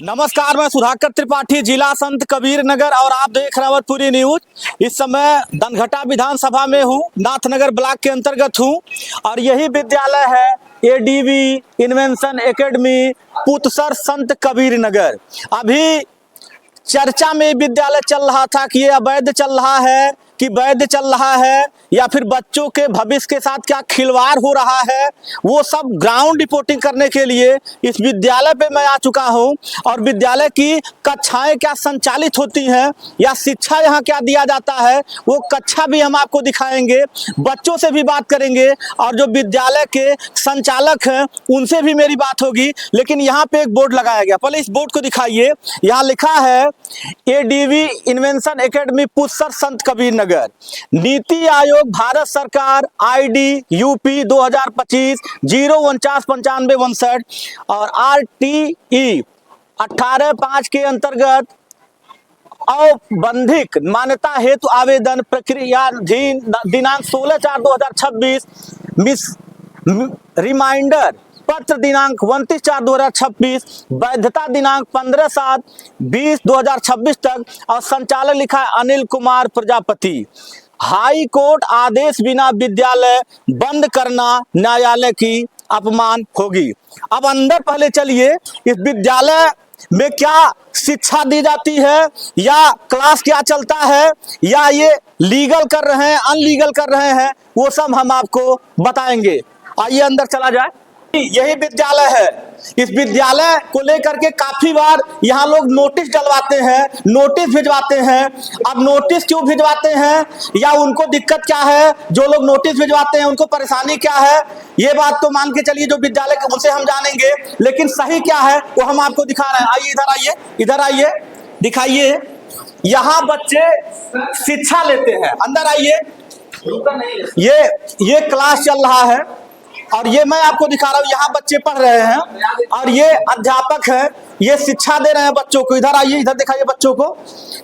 नमस्कार, मैं सुधाकर त्रिपाठी, जिला संत कबीर नगर और आप देख रहे हैं पूरी न्यूज। इस समय दनघटा विधानसभा में हूँ, नाथनगर ब्लॉक के अंतर्गत हूँ और यही विद्यालय है एडीवी इन्वेंशन एकेडमी पुतसर संत कबीर नगर। अभी चर्चा में विद्यालय चल रहा था कि ये अवैध चल रहा है कि वैध चल रहा है या फिर बच्चों के भविष्य के साथ क्या खिलवाड़ हो रहा है, वो सब ग्राउंड रिपोर्टिंग करने के लिए इस विद्यालय पे मैं आ चुका हूं और विद्यालय की कक्षाएं क्या संचालित होती हैं या शिक्षा यहाँ क्या दिया जाता है वो कक्षा भी हम आपको दिखाएंगे, बच्चों से भी बात करेंगे और जो विद्यालय के संचालक हैं उनसे भी मेरी बात होगी। लेकिन यहाँ पे एक बोर्ड लगाया गया, पहले इस बोर्ड को दिखाइए। यहाँ लिखा है एडीवी इन्वेंशन एकेडमी पुतसर संत कबीर नगर, नीति आयोग भारत सरकार ID UP 2025 04995 और RTE 18(5) के अंतर्गत औपबंधिक मान्यता हेतु आवेदन प्रक्रिया दिनांक 16/4/2026 रिमाइंडर पत्र दिनांक 29/4/2026, वैधता दिनांक 15/7/2026 तक और संचालक लिखा है अनिल कुमार प्रजापति। हाई कोर्ट आदेश बिना विद्यालय बंद करना न्यायालय की अपमान होगी। अब अंदर पहले चलिए, इस विद्यालय में क्या शिक्षा दी जाती है या क्लास क्या चलता है या ये लीगल कर रहे हैं अनलीगल कर रहे हैं, वो सब हम आपको बताएंगे। आइए अंदर चला जाए। यही विद्यालय है, इस विद्यालय को लेकर के काफी बार यहाँ लोग नोटिस डलवाते हैं, नोटिस भिजवाते हैं। अब नोटिस क्यों भिजवाते हैं या उनको दिक्कत क्या है, जो लोग नोटिस भिजवाते हैं उनको परेशानी क्या है, ये बात तो मान के चलिए जो विद्यालय के उनसे हम जानेंगे। लेकिन सही क्या है वो हम आपको दिखा रहे हैं। आइए इधर आइए, इधर आइए, दिखाइए। यहाँ बच्चे शिक्षा लेते हैं, अंदर आइए। ये क्लास चल रहा है और ये मैं आपको दिखा रहा हूँ, यहाँ बच्चे पढ़ रहे हैं और ये अध्यापक है, ये शिक्षा दे रहे हैं बच्चों को। इधर आइए, इधर दिखाइए, बच्चों को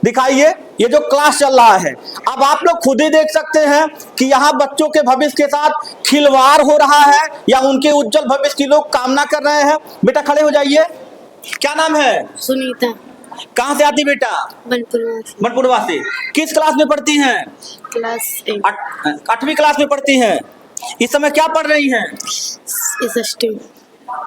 दिखाइए, ये जो क्लास चल रहा है। अब आप लोग खुद ही देख सकते हैं कि यहाँ बच्चों के भविष्य के साथ खिलवाड़ हो रहा है या उनके उज्जवल भविष्य की लोग कामना कर रहे हैं। बेटा खड़े हो जाइए, क्या नाम है? सुनीता। कहाँ से आती बेटा? बनपुरवा से। किस क्लास में पढ़ती हैं? क्लास 8वीं क्लास में पढ़ती हैं। इस समय क्या पढ़ रही हैं? SST।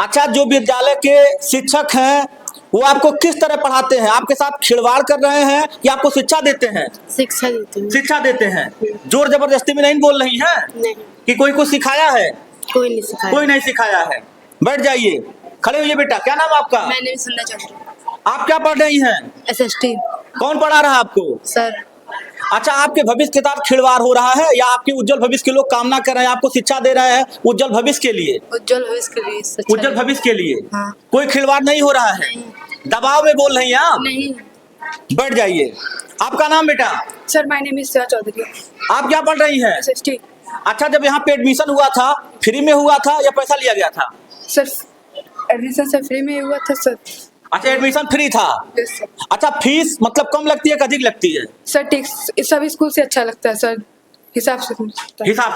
अच्छा, जो विद्यालय के शिक्षक हैं वो आपको किस तरह पढ़ाते हैं? आपके साथ खिलवाड़ कर रहे हैं या आपको शिक्षा देते हैं? शिक्षा देते हैं। शिक्षा देते हैं। जोर जबरदस्ती में नहीं बोल रही हैं? नहीं। कि कोई कुछ सिखाया है? कोई नहीं सिखाया। कोई नहीं सिखाया है। बैठ जाइए, खड़े होइए बेटा। क्या नाम आपका? मैंने सुनना चाहती। आप क्या पढ़ रही हैं? SST। कौन पढ़ा रहा आपको? सर। अच्छा, आपके भविष्य के साथ खिलवाड़ हो रहा है या आपके उज्जवल भविष्य के लोग कामना कर रहे हैं, आपको शिक्षा दे रहे हैं उज्जवल भविष्य के लिए? उज्जवल भविष्य के लिए। उज्जवल भविष्य के लिए। हाँ। कोई खिलवाड़ नहीं हो रहा है? दबाव में बोल रही हैं आप? नहीं। बैठ जाइए। आपका नाम बेटा? Sir my name is Shreya Chaudhary. आप क्या पढ़ रही हैं? SST। अच्छा, जब यहाँ पे एडमिशन हुआ था फ्री में हुआ था या पैसा लिया गया था? सर एडमिशन सर फ्री में हुआ था सर। अच्छा, एडमिशन फ्री था। Yes sir. अच्छा, फीस मतलब कम लगती है कि अधिक लगती है? सर ठीक, सब स्कूल से अच्छा लगता है सर, हिसाब से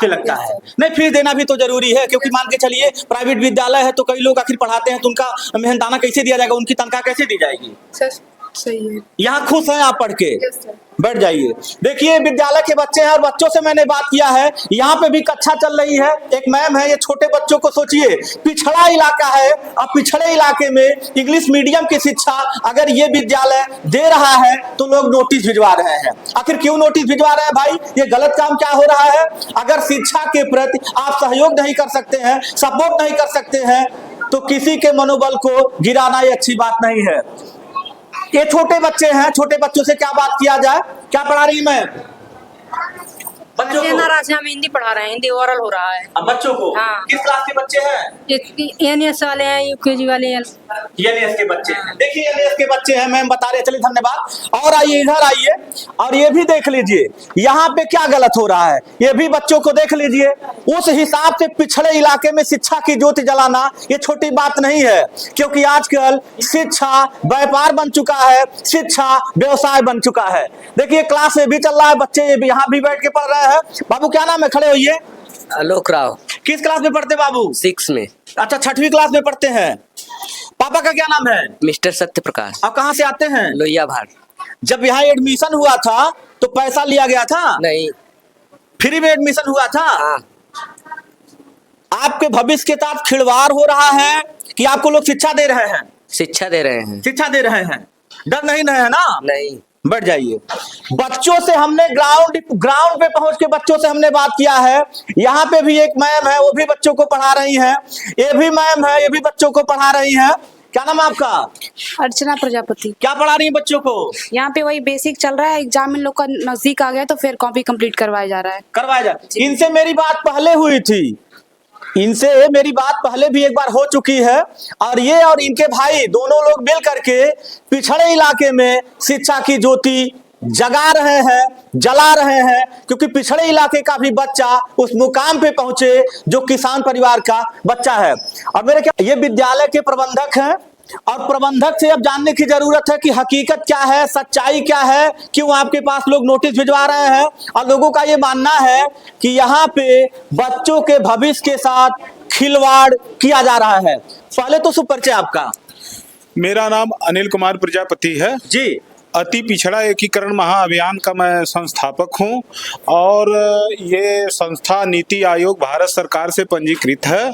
लगता है। नहीं, फीस देना भी तो जरूरी है, क्योंकि मान के चलिए प्राइवेट विद्यालय है तो कई लोग आखिर पढ़ाते हैं तो उनका मेहनताना कैसे दिया जाएगा, उनकी तनख्वाह कैसे दी जाएगी? सर सही है। यहाँ खुश हैं आप पढ़ के? Yes sir. बैठ जाइए। देखिए, विद्यालय के बच्चे हैं और बच्चों से मैंने बात किया है। यहाँ पे भी कक्षा चल रही है, एक मैम है। ये छोटे बच्चों को, सोचिए पिछड़ा इलाका है और पिछड़े इलाके में इंग्लिश मीडियम की शिक्षा अगर ये विद्यालय दे रहा है तो लोग नोटिस भिजवा रहे हैं। आखिर क्यों नोटिस भिजवा रहे हैं भाई? ये गलत काम क्या हो रहा है? अगर शिक्षा के प्रति आप सहयोग नहीं कर सकते हैं, सपोर्ट नहीं कर सकते हैं तो किसी के मनोबल को गिराना ये अच्छी बात नहीं है। ये छोटे बच्चे हैं, छोटे बच्चों से क्या बात किया जाए। क्या पढ़ा रही मैं? बच्चों को हम हिंदी पढ़ा रहे हैं, हिंदी ओरल हो रहा है। अब बच्चों को हाँ। किस क्लास के बच्चे हैं? NS वाले हैं, UKG वाले हैं। NS के बच्चे हैं। देखिए, NS के बच्चे हैं, मैम बता रहे। चलिए, धन्यवाद। और आइए, इधर आइए और ये भी देख लीजिए यहाँ पे क्या गलत हो रहा है, ये भी बच्चों को देख लीजिए। उस हिसाब से पिछड़े इलाके में शिक्षा की ज्योति जलाना ये छोटी बात नहीं है, क्योंकि आजकल शिक्षा व्यापार बन चुका है, शिक्षा व्यवसाय बन चुका है। देखिए, क्लास में भी चल रहा है, बच्चे यहाँ भी बैठ के पढ़ रहे हैं। बाबू क्या नाम है? खड़े होइए। आलोक राव। किस क्लास में पढ़ते बाबू? 6 में। अच्छा, 6वीं क्लास में पढ़ते हैं। पापा का क्या नाम है? मिस्टर सत्य प्रकाश। आप कहाँ से आते हैं? लोहिया भाट। जब यहाँ एडमिशन हुआ था तो पैसा लिया गया था? नहीं। फ्री में एडमिशन हुआ था? हाँ। आपके भविष्य के साथ खिलवाड़ हो रहा है कि आपको लोग शिक्षा दे रहे हैं? शिक्षा दे रहे हैं। शिक्षा दे रहे हैं, डर नहीं है ना? नहीं। बढ़ जाइए। बच्चों से हमने ग्राउंड पे पहुंच के बच्चों से हमने बात किया है। यहाँ पे भी एक मैम है, वो भी बच्चों को पढ़ा रही हैं। ये भी मैम है, ये भी बच्चों को पढ़ा रही हैं। क्या नाम है आपका? अर्चना प्रजापति। क्या पढ़ा रही हैं बच्चों को? यहाँ पे वही बेसिक चल रहा है, एग्जाम इन लोग का नजदीक आ गया तो फिर कॉपी कंप्लीट करवाया जा रहा है। करवाया जा। इनसे मेरी बात पहले हुई थी, इनसे मेरी बात पहले भी एक बार हो चुकी है, और ये और इनके भाई दोनों लोग मिल करके पिछड़े इलाके में शिक्षा की ज्योति जगा रहे हैं, जला रहे हैं, क्योंकि पिछड़े इलाके का भी बच्चा उस मुकाम पे पहुंचे जो किसान परिवार का बच्चा है। और मेरे क्या, ये विद्यालय के प्रबंधक हैं, और प्रबंधक से अब जानने की जरूरत है कि हकीकत क्या है, सच्चाई क्या है, क्यों आपके पास लोग नोटिस भिजवा रहे हैं। और लोगों का ये मानना है कि यहाँ पे बच्चों के भविष्य के साथ खिलवाड़ किया जा रहा है। पहले तो सुपरिचय आपका। मेरा नाम अनिल कुमार प्रजापति है जी। अति पिछड़ा एकीकरण महाअभियान का मैं संस्थापक हूं, और ये संस्था नीति आयोग भारत सरकार से पंजीकृत है।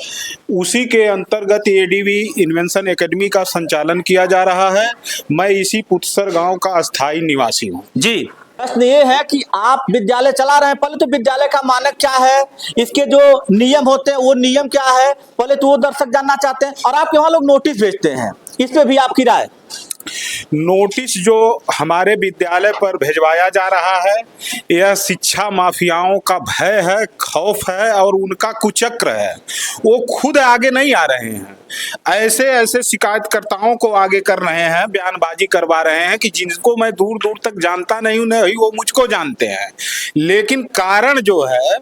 उसी के अंतर्गत एडीवी इन्वेंशन एकेडमी का संचालन किया जा रहा है। मैं इसी पुतसर गांव का अस्थायी निवासी हूं। जी, प्रश्न ये है कि आप विद्यालय चला रहे हैं, पहले तो विद्यालय का मानक क्या है, इसके जो नियम होते हैं वो नियम क्या है, पहले तो वो दर्शक जानना चाहते हैं। और आप वहाँ लोग नोटिस भेजते हैं, इस पे भी आपकी राय? नोटिस जो हमारे विद्यालय पर भिजवाया जा रहा है, यह शिक्षा माफियाओं का भय है, खौफ है और उनका कुचक्र है। वो खुद आगे नहीं आ रहे हैं, ऐसे ऐसे शिकायतकर्ताओं को आगे कर रहे हैं, बयानबाजी करवा रहे हैं कि जिनको मैं दूर दूर तक जानता नहीं हूं, नहीं वो मुझको जानते हैं। लेकिन कारण जो है,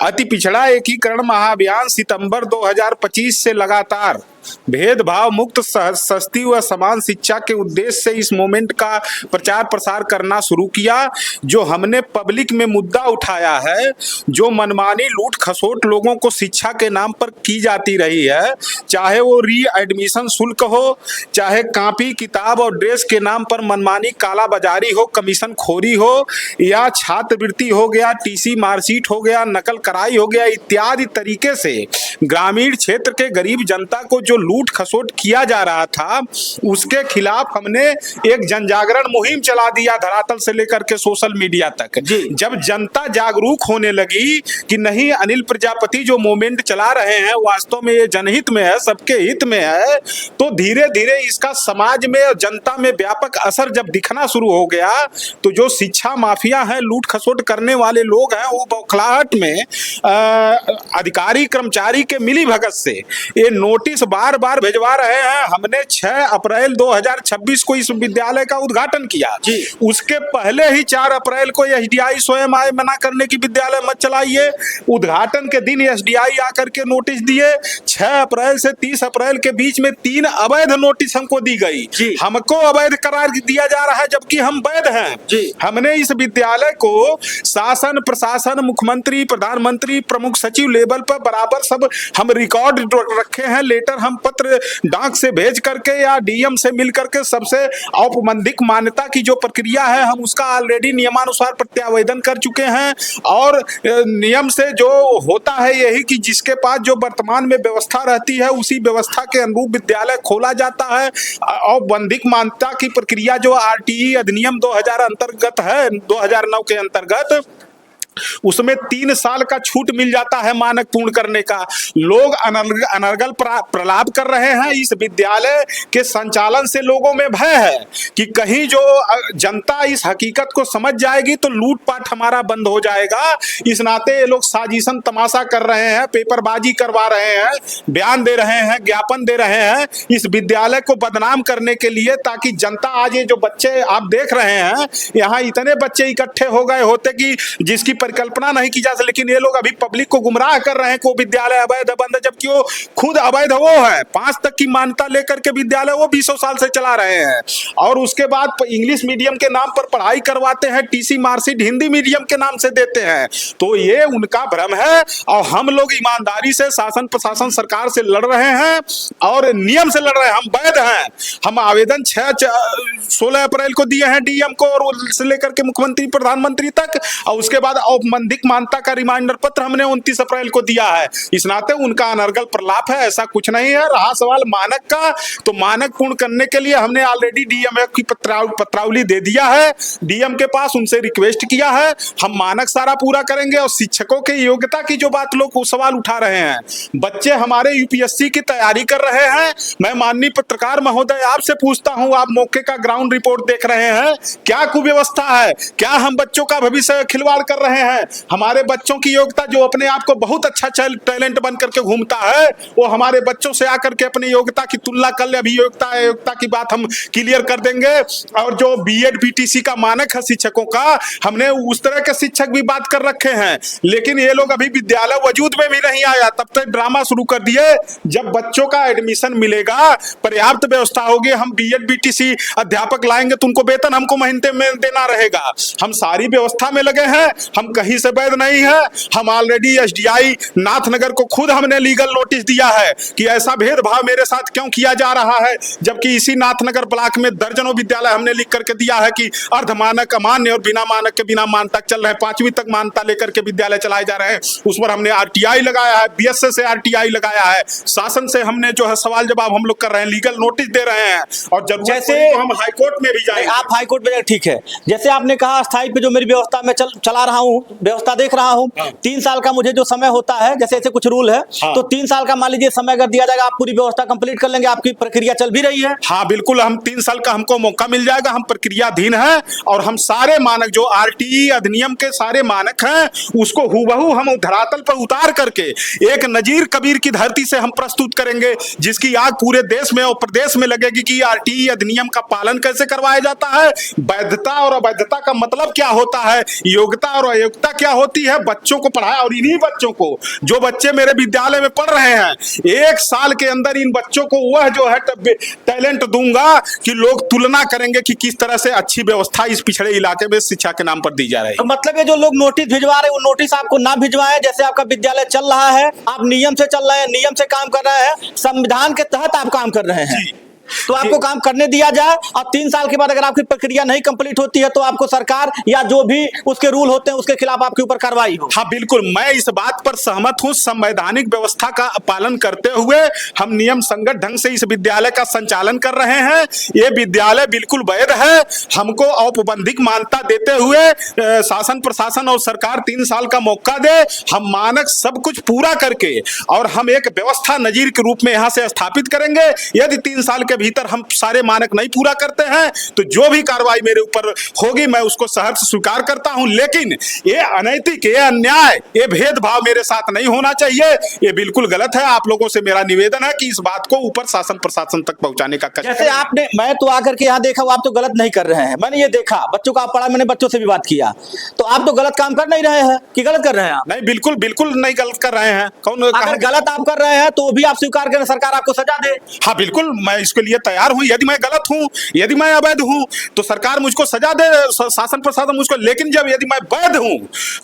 अति पिछड़ा एकीकरण महाअभियान सितंबर 2025 से लगातार भेदभाव मुक्त सस्ती व समान शिक्षा के उद्देश्य से इस मूवमेंट का प्रचार प्रसार करना शुरू किया। जो हमने पब्लिक में मुद्दा उठाया है, जो मनमानी लूट खसोट लोगों को शिक्षा के नाम पर की जाती रही है, चाहे वो री एडमिशन शुल्क हो, चाहे कॉपी किताब और ड्रेस के नाम पर मनमानी काला बाजारी हो, कमीशन खोरी हो, या छात्रवृत्ति हो गया, टीसी मार्कशीट हो गया, नकल कराई हो गया, इत्यादि तरीके से ग्रामीण क्षेत्र के गरीब जनता को जो लूट खसोट किया जा रहा था, उसके खिलाफ हमने एक जन जागरण मुहिम चला दिया, धरातल से लेकर के सोशल मीडिया तक। जब जनता जागरूक होने लगी कि नहीं, अनिल प्रजापति जो मूवमेंट चला रहे हैं वास्तव में ये जनहित में है, सबके हित में है, तो धीरे धीरे इसका समाज में और जनता में व्यापक असर जब दिखना शुरू हो गया, तो जो शिक्षा माफिया है, लूट खसोट करने वाले लोग हैं, वो बौखलाहट में अधिकारी कर्मचारी के मिली भगत से ये नोटिस बार बार भिजवा रहे हैं। हमने 6 अप्रैल 2026 को इस विद्यालय का उद्घाटन किया। उसके पहले ही 4 अप्रैल को एसडीआई स्वयं आए मना करने की विद्यालय मत चलाइए। उद्घाटन के दिन एसडीआई आकर के नोटिस दिए। 6 अप्रैल से 30 अप्रैल के बीच में 3 अवैध नोटिस हमको दी गई। हमको अवैध करार दिया जा रहा है जबकि हम वैध हैं। हमने इस विद्यालय को शासन प्रशासन, मुख्यमंत्री, प्रधानमंत्री, प्रमुख सचिव लेवल पर बराबर सब हम रिकॉर्ड रखे हैं। लेटर हम पत्र डाक से भेज करके या डीएम से मिल करके सबसे औपबंधिक मान्यता की जो प्रक्रिया है, हम उसका ऑलरेडी नियमानुसार प्रत्यावेदन कर चुके हैं। और नियम से जो होता है यही कि जिसके पास जो वर्तमान में व्यवस्था रहती है, उसी व्यवस्था के अनुरूप विद्यालय खोला जाता है। औपबंधिक मान्यता की प्रक्रिया जो आरटीई अधिनियम 2000 अंतर्गत है, 2009 के अंतर्गत, उसमें 3 साल का छूट मिल जाता है मानक पूर्ण करने का। लोग अनर्गल प्रलाप कर रहे हैं। इस विद्यालय के संचालन से लोगों में भय है कि कहीं जो जनता इस हकीकत को समझ जाएगी तो लूटपाट हमारा बंद हो जाएगा। इस नाते ये लोग साजिशन तमाशा कर रहे हैं, पेपरबाजी करवा रहे हैं, बयान दे रहे हैं, ज्ञापन दे रहे हैं इस विद्यालय को बदनाम करने के लिए, ताकि जनता आज ये जो बच्चे आप देख रहे हैं, यहाँ इतने बच्चे इकट्ठे हो गए होते कि जिसकी परिकल्पना नहीं की जा सकती, लेकिन ये लोग अभी पब्लिक को गुमराह कर रहे हैं कि वो विद्यालय अवैध बंद है, जबकि वो खुद अवैध वो है। 5 तक की मान्यता लेकर के विद्यालय वो 20 साल से चला रहे हैं, और उसके बाद इंग्लिश मीडियम के नाम पर पढ़ाई करवाते हैं, टीसी मार्कशीट हिंदी मीडियम के नाम से देते हैं। तो ये उनका भ्रम है, और हम लोग ईमानदारी से शासन प्रशासन सरकार से लड़ रहे हैं और नियम से लड़ रहे हैं। हम वैध हैं। हम आवेदन 16 अप्रैल को दिए हैं डीएम को, और से लेकर के मुख्यमंत्री प्रधानमंत्री तक, और उसके बाद औपबंधिक मान्यता का रिमाइंडर पत्र हमने 29 अप्रैल को दिया है। इस नाते उनका अनर्गल प्रलाप है, ऐसा कुछ नहीं है। रहा सवाल मानक का, तो मानक पूर्ण करने के लिए हमने ऑलरेडी डीएम की पत्रावली दे दिया है डीएम के पास, उनसे रिक्वेस्ट किया है। हम मानक सारा पूरा करेंगे। और शिक्षकों की योग्यता की जो बात लोग सवाल उठा रहे हैं, बच्चे हमारे यूपीएससी की तैयारी कर रहे हैं। मैं माननीय पत्रकार महोदय आपसे पूछता हूं, आप मौके का ग्राउंड रिपोर्ट देख रहे हैं, क्या कुव्यवस्था है? क्या हम बच्चों का भविष्य खिलवाड़ कर रहे हैं? हमारे बच्चों की योग्यता, जो अपने आप को बहुत अच्छा टैलेंट बन करके घूमता है, वो हमारे बच्चों से आकर के अपनी योग्यता की तुलना कर ले। अभी योग्यता की बात हम क्लियर कर देंगे। और जो बीएड बीटीसी का मानक है शिक्षकों का, हमने उस तरह के शिक्षक भी बात कर रखे हैं, लेकिन ये लोग अभी विद्यालय वजूद में भी नहीं आया, तब तक ड्रामा शुरू कर दिए। जब बच्चों का एडमिशन मिलेगा, पर्याप्त व्यवस्था होगी, हम बीएड बीटीसी अध्यापक लाएंगे तो उनको वेतन हमको महीने में देना रहेगा। हम सारी व्यवस्था में लगे हैं, हम कहीं से वैध नहीं है। हम ऑलरेडी एसडीआई नाथनगर को खुद हमने लीगल नोटिस दिया है कि ऐसा भेदभाव मेरे साथ क्यों किया जा रहा है, जबकि इसी नाथनगर ब्लॉक में दर्जनों विद्यालय हमने लिख करके दिया है कि अर्ध मानक, अमान्य और बिना मानक के बिना मान्यता चल रहे हैं। 5वीं तक मान्यता लेकर के विद्यालय चलाए जा रहे हैं। उस पर हमने आरटीआई लगाया है, बीएसएस से आरटीआई लगाया है। शासन से हमने जो है सवाल जवाब हम लोग कर रहे हैं, लीगल नोटिस दे रहे हैं, और जब जैसे तो हम हाईकोर्ट में भी जाएंगे। आप हाईकोर्ट में, ठीक है। जैसे आपने कहा स्थायी पे जो मेरी व्यवस्था में चला रहा हूँ, व्यवस्था देख रहा हूँ, 3 साल का मुझे जो समय होता है, जैसे ऐसे कुछ रूल है, तो 3 साल का मान लीजिए समय अगर दिया जाएगा, आप पूरी व्यवस्था कंप्लीट कर लेंगे? आपकी प्रक्रिया चल भी रही है? हाँ बिल्कुल, हम 3 साल का हमको मौका मिल जाएगा। हम प्रक्रियाधीन हैं, और हम सारे मानक जो आरटीई अधिनियम के सारे मानक हैं, उसको हूबहू हम धरातल पर उतार करके एक नजीर कबीर की धरती से हम प्रस्तुत करेंगे, जिसकी आग पूरे देश में और प्रदेश में लगेगी कि आरटीई अधिनियम का पालन कैसे करवाया जाता है, वैधता और अवैधता का मतलब क्या होता है, योग्यता और अयोग्यता क्या होती है, बच्चों को पढ़ाया। और इन्हीं बच्चों को, जो बच्चे मेरे विद्यालय में पढ़ रहे हैं, 1 साल के अंदर इन बच्चों को वह जो है टैलेंट दूंगा कि लोग तुलना करेंगे कि किस तरह से अच्छी व्यवस्था इस पिछड़े इलाके में शिक्षा के नाम पर दी जा रही है। तो मतलब ये जो लोग नोटिस भिजवा रहे हैं, वो नोटिस आपको ना भिजवाएं। जैसे आपका विद्यालय चल रहा है, आप नियम से चल रहे हैं, नियम से काम कर रहे हैं, संविधान के तहत आप काम कर रहे हैं, तो आपको काम करने दिया जाए। और 3 साल के बाद अगर आपकी प्रक्रिया नहीं कंप्लीट होती है, तो आपको सरकार या जो भी उसके रूल होते हैं उसके खिलाफ आपके ऊपर कार्रवाई हो। हाँ बिल्कुल, मैं इस बात पर सहमत हूँ। संवैधानिक व्यवस्था का पालन करते हुए हम नियम संगत ढंग से इस विद्यालय का संचालन कर रहे हैं। ये विद्यालय बिल्कुल वैध है। हमको औपबंधिक मान्यता देते हुए शासन प्रशासन और सरकार 3 साल का मौका दे, हम मानक सब कुछ पूरा करके, और हम एक व्यवस्था नजीर के रूप में यहाँ से स्थापित करेंगे। यदि 3 साल के भीतर हम सारे मानक नहीं पूरा करते हैं, तो जो भी कार्रवाई मेरे ऊपर होगी मैं उसको सहर्ष स्वीकार करता हूं। लेकिन ये अनैतिक, ये अन्याय, ये भेदभाव मेरे साथ नहीं होना चाहिए। ये बिल्कुल गलत है। आप लोगों से मेरा निवेदन है कि इस बात को ऊपर शासन प्रशासन तक पहुंचाने का कष्ट। जैसे आपने, मैं तो आकर के यहाँ देखा, आप तो गलत नहीं कर रहे हैं। मैंने ये देखा, बच्चों का आप पढ़ा, मैंने बच्चों से भी बात किया, तो आप तो गलत काम कर नहीं रहे हैं कि गलत कर रहे हैं आप? नहीं, बिल्कुल बिल्कुल नहीं गलत कर रहे हैं। कौन अगर गलत आप कर रहे हैं तो भी आप स्वीकार करें, सरकार आपको सजा दे। हाँ बिल्कुल, मैं इसके लिए तैयार हूं। यदि मैं गलत हूं, यदि मैं अवैध हूं, तो सरकार मुझको सजा दे, शासन प्रशासन मुझको। लेकिन जब यदि मैं वैध हूं,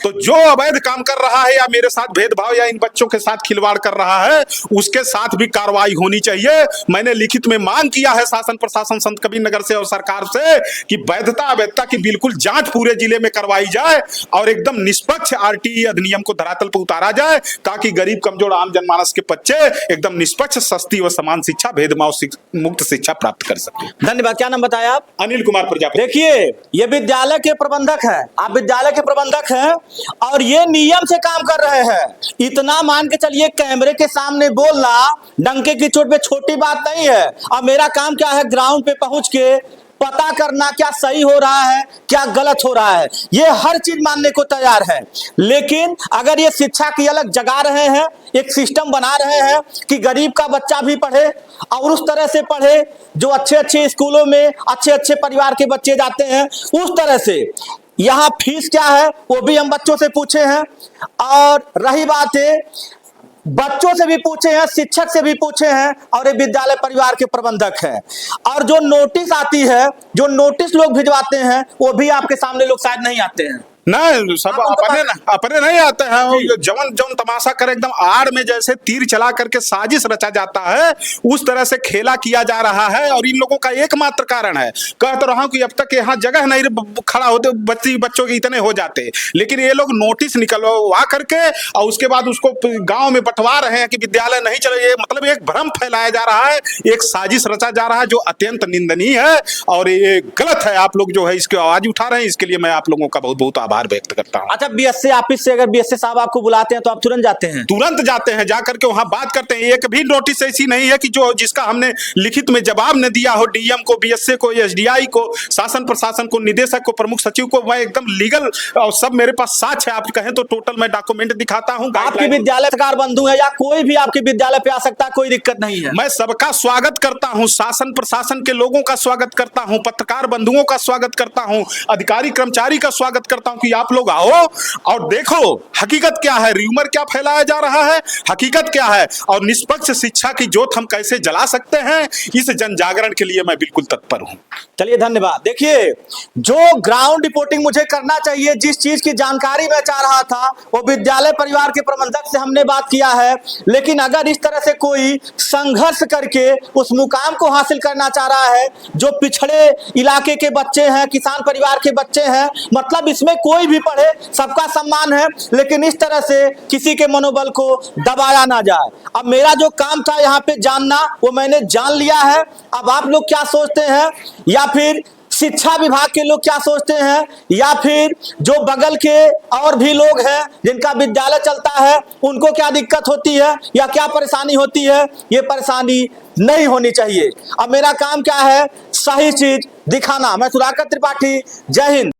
तो जो अवैध काम कर रहा है या मेरे साथ भेदभाव या इन बच्चों के साथ खिलवाड़ कर रहा है, उसके साथ भी कार्रवाई होनी चाहिए। मैंने लिखित में मांग किया है शासन प्रशासन संत कबीर नगर से और सरकार से कि वैधता अवैधता की बिल्कुल जांच पूरे जिले में करवाई जाए, और एकदम निष्पक्ष आरटीई अधिनियम को धरातल पर उतारा जाए, ताकि गरीब कमजोर आम जनमानस के बच्चे एकदम निष्पक्ष, सस्ती व समान शिक्षा, भेदभाव मुक्त शिक्षा प्राप्त कर सके। धन्यवाद। क्या नाम बताया आप? अनिल कुमार प्रजापति। देखिए, ये विद्यालय के प्रबंधक हैं, आप विद्यालय के प्रबंधक हैं, और ये नियम से काम कर रहे हैं। इतना मान के चलिए, कैमरे के सामने बोलना डंके की चोट पे छोटी बात नहीं है। अब मेरा काम क्या है, ग्राउंड पे पहुंच के पता करना क्या सही हो रहा है, क्या गलत हो रहा है। ये हर चीज मानने को तैयार है, लेकिन अगर ये शिक्षा की अलग जगा रहे हैं, एक सिस्टम बना रहे हैं कि गरीब का बच्चा भी पढ़े और उस तरह से पढ़े जो अच्छे अच्छे स्कूलों में अच्छे अच्छे परिवार के बच्चे जाते हैं, उस तरह से यहाँ फीस क्या है वो भी हम बच्चों से पूछे हैं, और रही बात है बच्चों से भी पूछे हैं, शिक्षक से भी पूछे हैं, और ये विद्यालय परिवार के प्रबंधक हैं। और जो नोटिस आती है, जो नोटिस लोग भिजवाते हैं, वो भी आपके सामने लोग शायद नहीं आते हैं। नहीं, सब अपने नहीं आते हैं। जवन जवन तमाशा करे एकदम आड़ में जैसे तीर चला करके साजिश रचा जाता है, उस तरह से खेला किया जा रहा है। और इन लोगों का एकमात्र कारण है, कह तो रहा हूं कि अब तक यहाँ जगह नहीं खड़ा होते, बच्चों के इतने हो जाते, लेकिन ये लोग नोटिस निकलवा करके और उसके बाद उसको गांव में बंटवा रहे हैं कि विद्यालय नहीं चले। ये मतलब एक भ्रम फैलाया जा रहा है, एक साजिश रचा जा रहा है, जो अत्यंत निंदनीय है और ये गलत है। आप लोग जो है इसकी आवाज उठा रहे हैं, इसके लिए मैं आप लोगों का बहुत बहुत आभार व्यक्त करता हूं। अच्छा, बीएससी ऑफिस से अगर बीएससी साहब आपको बुलाते हैं तो आप तुरंत जाते हैं? तुरंत जाते हैं, जाकर के वहां बात करते हैं। एक भी नोटिस ऐसी नहीं है कि जो जिसका हमने लिखित में जवाब न दिया हो। डीएम को, बीएससी को, एसडीआई को, शासन प्रशासन को, निदेशक को, प्रमुख सचिव को, मैं एकदम लीगल और सब मेरे पास साक्ष्य है। आप कहें तो टोटल मैं डॉक्यूमेंट दिखाता हूं। आपके विद्यालय सरकार बंधु है या कोई भी आपके विद्यालय पे आ सकता है, कोई दिक्कत नहीं है। मैं सबका स्वागत करता हूं, शासन प्रशासन के लोगों का स्वागत करता हूं, पत्रकार बंधुओं का स्वागत करता हूं, अधिकारी कर्मचारी का स्वागत करता हूं कि आप लोग आओ और देखो हकीकत क्या है, र्यूमर क्या फैलाया जा रहा है, हकीकत क्या है, और निष्पक्ष शिक्षा की ज्योत हम कैसे जला सकते हैं। इस जन जागरण के लिए मैं बिल्कुल तत्पर हूं। चलिए, धन्यवाद। देखिए, जो ग्राउंड रिपोर्टिंग मुझे करना चाहिए, जिस चीज की जानकारी मैं चाह रहा था, वो विद्यालय परिवार के प्रबंधक से हमने बात किया है। लेकिन अगर इस तरह से कोई संघर्ष करके उस मुकाम को हासिल करना चाह रहा है, जो पिछड़े इलाके के बच्चे हैं, किसान परिवार के बच्चे हैं, मतलब इसमें कोई भी पढ़े सबका सम्मान है, लेकिन इस तरह से किसी के मनोबल को दबाया ना जाए। अब मेरा जो काम था यहाँ पे जानना, वो मैंने जान लिया है। अब आप लोग क्या सोचते हैं, या फिर शिक्षा विभाग के लोग क्या सोचते हैं, या फिर जो बगल के और भी लोग हैं जिनका विद्यालय चलता है, उनको क्या दिक्कत होती है या क्या परेशानी होती है, ये परेशानी नहीं होनी चाहिए। अब मेरा काम क्या है, सही चीज दिखाना। मैं सुधाकर त्रिपाठी, जय हिंद।